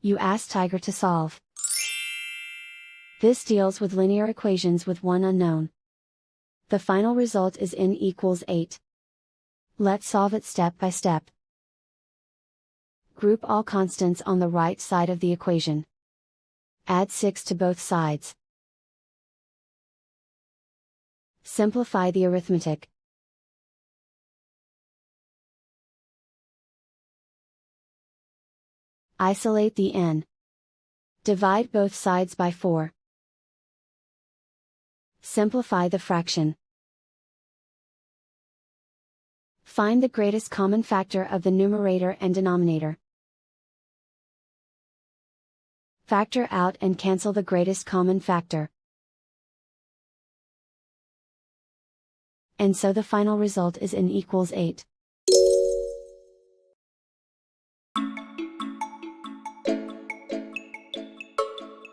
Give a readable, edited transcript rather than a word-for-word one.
You ask Tiger to solve. This deals with linear equations with one unknown. The final result is n equals 8. Let's solve it step by step. Group all constants on the right side of the equation. Add 6 to both sides. Simplify the arithmetic. Isolate the n. Divide both sides by 4. Simplify the fraction. Find the greatest common factor of the numerator and denominator. Factor out and cancel the greatest common factor. And so the final result is n equals 8.